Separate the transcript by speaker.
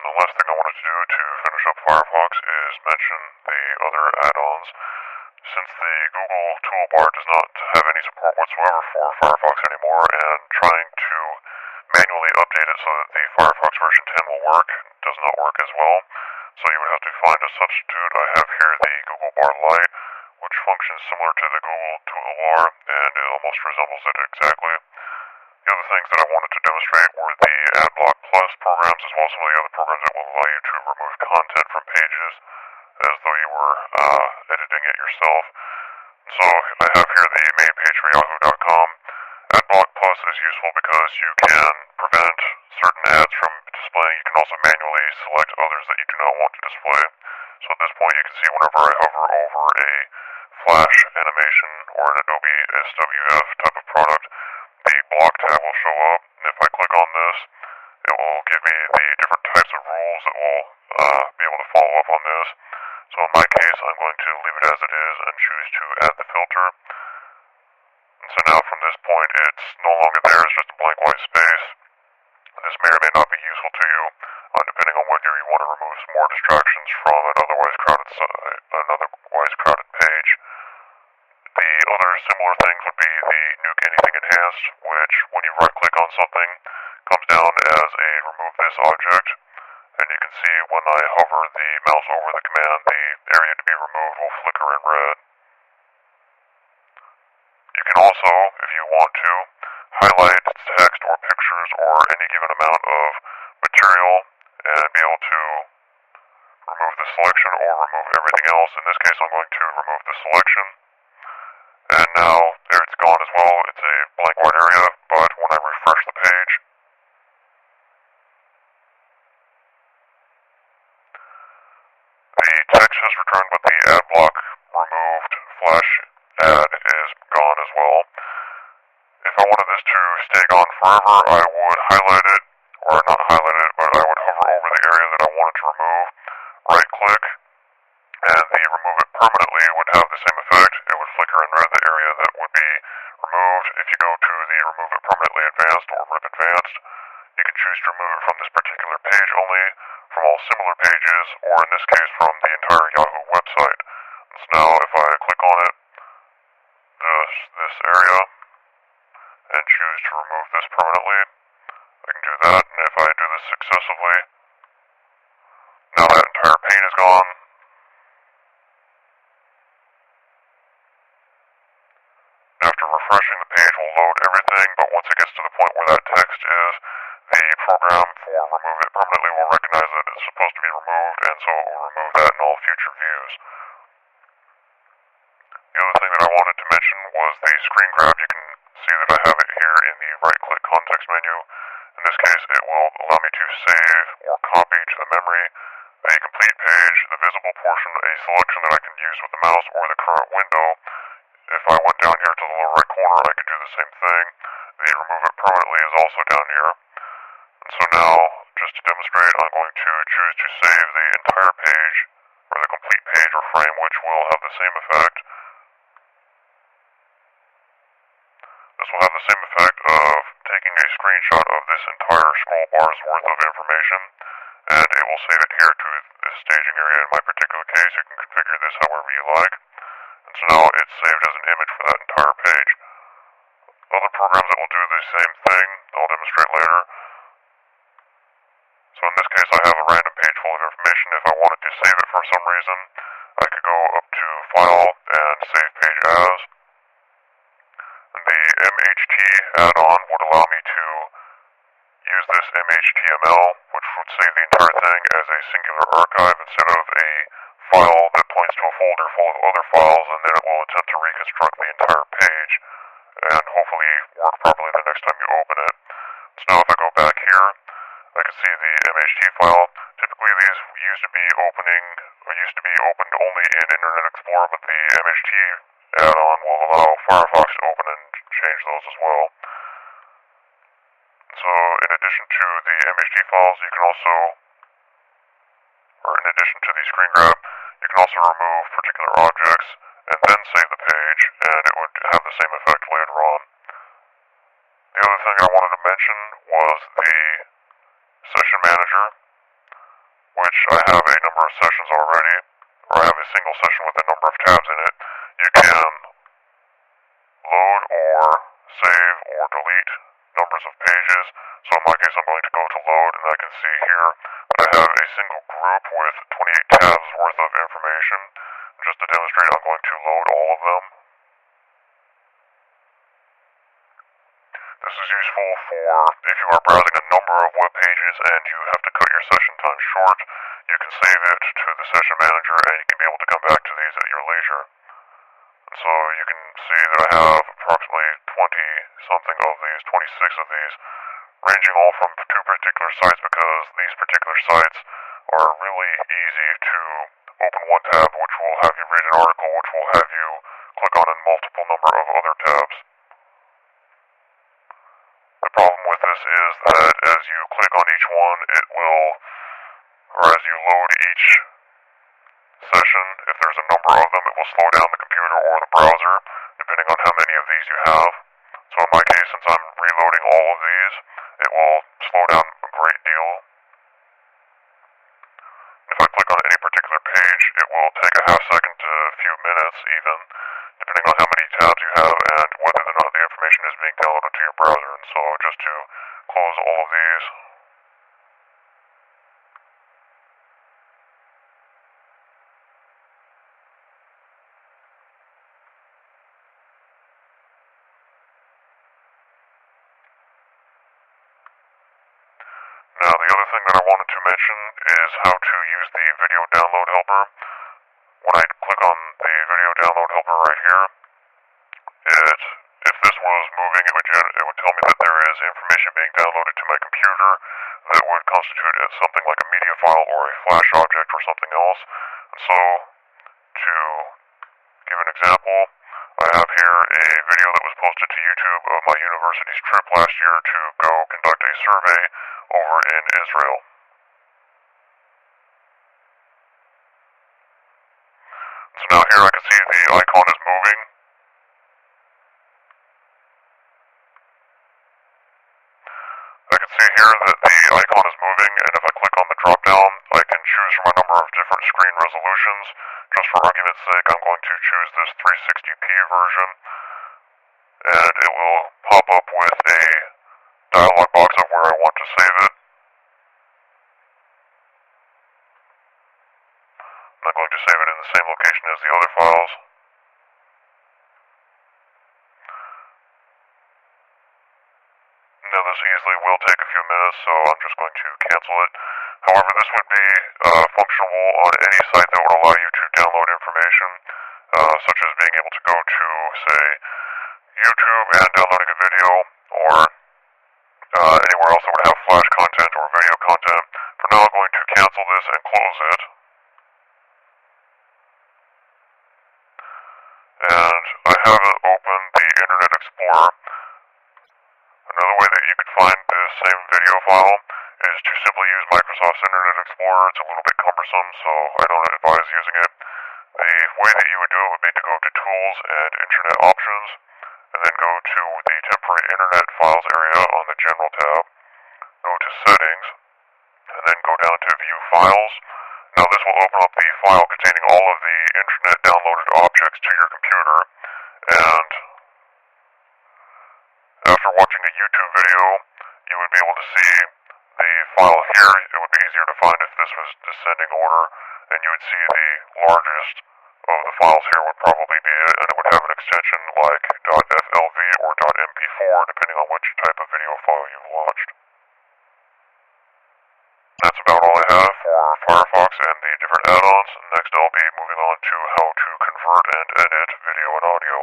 Speaker 1: the last thing I wanted to do to finish up Firefox is mention the other add-ons. Since the Google toolbar does not have any support whatsoever for Firefox anymore, and trying to manually update it so that the Firefox version 10 will work does not work as well. So you would have to find a substitute. I have here the Google Bar Lite, which functions similar to the Google toolbar, and it almost resembles it exactly. The other things that I wanted to demonstrate were the AdBlock Plus programs, as well as some of the other programs that will allow you to remove content from pages as though you were editing it yourself. So I have here the main page for yahoo.com. AdBlock Plus is useful because you can prevent certain ads from displaying. You can also manually select others that you do not want to display. So at this point you can see whenever I hover over a Flash animation or an Adobe SWF type of product, the block tab will show up, and if I click on this, it will give me the different types of rules that will be able to follow up on this. So in my case, I'm going to leave it as it is and choose to add the filter. And so now from this point, it's no longer there, it's just a blank white space. And this may or may not be useful to you, depending on whether you want to remove some more distractions from an otherwise crowded page. The other similar things would be the Nuke Anything Enhanced, which when you right click on something, comes down as a remove this object, and you can see when I hover the mouse over the command, the area to be removed will flicker in red. You can also, if you want to, highlight text or pictures or any given amount of material and be able to remove the selection or remove everything else. In this case, I'm going to remove the selection. And now there it's gone as well. It's a blank white area, but when I refresh the page, the text has returned, but the ad block removed flash ad is gone as well. If I wanted this to stay gone forever, I would highlight it, or not highlight it, but I would hover over the area that I wanted to remove, right click, and the remove it permanently would have the same effect. It would flicker in red the area that would be removed. If you go to the remove it permanently advanced or RIP advanced, you can choose to remove it from this particular page only, from all similar pages, or in this case from the entire Yahoo website. And so now if I click on it, this area, and choose to remove this permanently, I can do that, and if I do this successively, now that entire pane is gone. After refreshing, the page will load everything, but once it gets to the point where that text is, the program for remove it permanently will recognize that it's supposed to be removed, and so it will remove that in all future views. The other thing that I wanted to mention was the screen grab. You can see that I have it here in the right-click context menu. In this case, it will allow me to save or copy to the memory a complete page, the visible portion, a selection that I can use with the mouse, or the current window. If I went down here to the lower right corner, I could do the same thing. The remove it permanently is also down here. And so now, just to demonstrate, I'm going to choose to save the entire page, or the complete page or frame, which will have the same effect. This will have the same effect of taking a screenshot of this entire scroll bar's worth of information, and it will save it here to this staging area. In my particular case, you can configure this however you like. And so now it's saved as an image for that entire page. Other programs that will do the same thing, I'll demonstrate later. So in this case, I have a random page full of information. If I wanted to save it for some reason, I could go up to File and Save Page As. And the MHT add-on would allow me to use this MHTML, which would save the entire thing as a singular archive instead of a file that points to a folder full of other files, and then it will attempt to reconstruct the entire page and hopefully work properly the next time you open it. So now if I go back here, I can see the MHT file. Typically these used to be opened only in Internet Explorer, but the MHT add-on will allow Firefox to open and change those as well. So in addition to the MHT files, you can also, or in addition to the screen grab, you can also remove particular objects and then save the page, and it would have the same effect later on. The other thing I wanted to mention was the session manager. which I have a number of sessions already, or I have a single session with a number of tabs in it, you can load or save or delete numbers of pages. So in my case, I'm going to go to load, and I can see here that I have a single group with 28 tabs worth of information. Just to demonstrate, I'm going to load all of them. This is useful for if you are browsing a number of web pages and you have to cut your session time short. You can save it to the session manager, and you can be able to come back to these at your leisure. So you can see that I have approximately 20-something of these, 26 of these, ranging all from two particular sites, because these particular sites are really easy to open one tab, which will have you read an article, which will have you click on a multiple number of other tabs. The problem with this is that as you click on each one, it will, or as you load each session, if there's a number of them, it will slow down the computer or the browser, depending on how many of these you have. So in my case, since I'm reloading all of these, it will slow down a great deal. If I click on any particular page, it will take a half second to a few minutes even, depending on how many tabs you have and whether or not the information is being downloaded to your browser. And so just to close all of these, now the other thing that I wanted to mention is how to use the video download helper. When I click on the video download helper right here, if this was moving, it would tell me that there is information being downloaded to my computer that would constitute as something like a media file or a flash object or something else. And so, to give an example, I have here a video that was posted to YouTube of my university's trip last year to go conduct a survey over in Israel. So now here I can see the icon is moving. I can see here that the icon is moving, and if I click on the drop down, I can choose from a number of different screen resolutions. Just for argument's sake, I'm going to choose this 360p version, and it will pop up with a dialog box of where I want to save it. I'm going to save it in the same location as the other files. Now this easily will take a few minutes, so I'm just going to cancel it. However, this would be functional on any site that would allow you to download information, such as being able to go to, say, YouTube and downloading a video, or anywhere else that would have flash content or video content. For now, I'm going to cancel this and close it. And I haven't opened the Internet Explorer. Another way that you could find this same video file is to simply use Microsoft's Internet Explorer. It's a little bit cumbersome, so I don't advise using it. The way that you would do it would be to go to Tools and Internet Options, and then go to the Temporary Internet Files area on the General tab, go to Settings, and then go down to View Files. Now this will open up the file containing all of the internet downloaded objects to your computer, and after watching a YouTube video, you would be able to see the file here. It would be easier to find if this was descending order, and you would see the largest of the files here would probably be it, and it would have an extension like .flv or .mp4, depending on which type of video file you've watched. That's about all I have for Firefox and the different add-ons. Next I'll be moving on to how to convert and edit video and audio.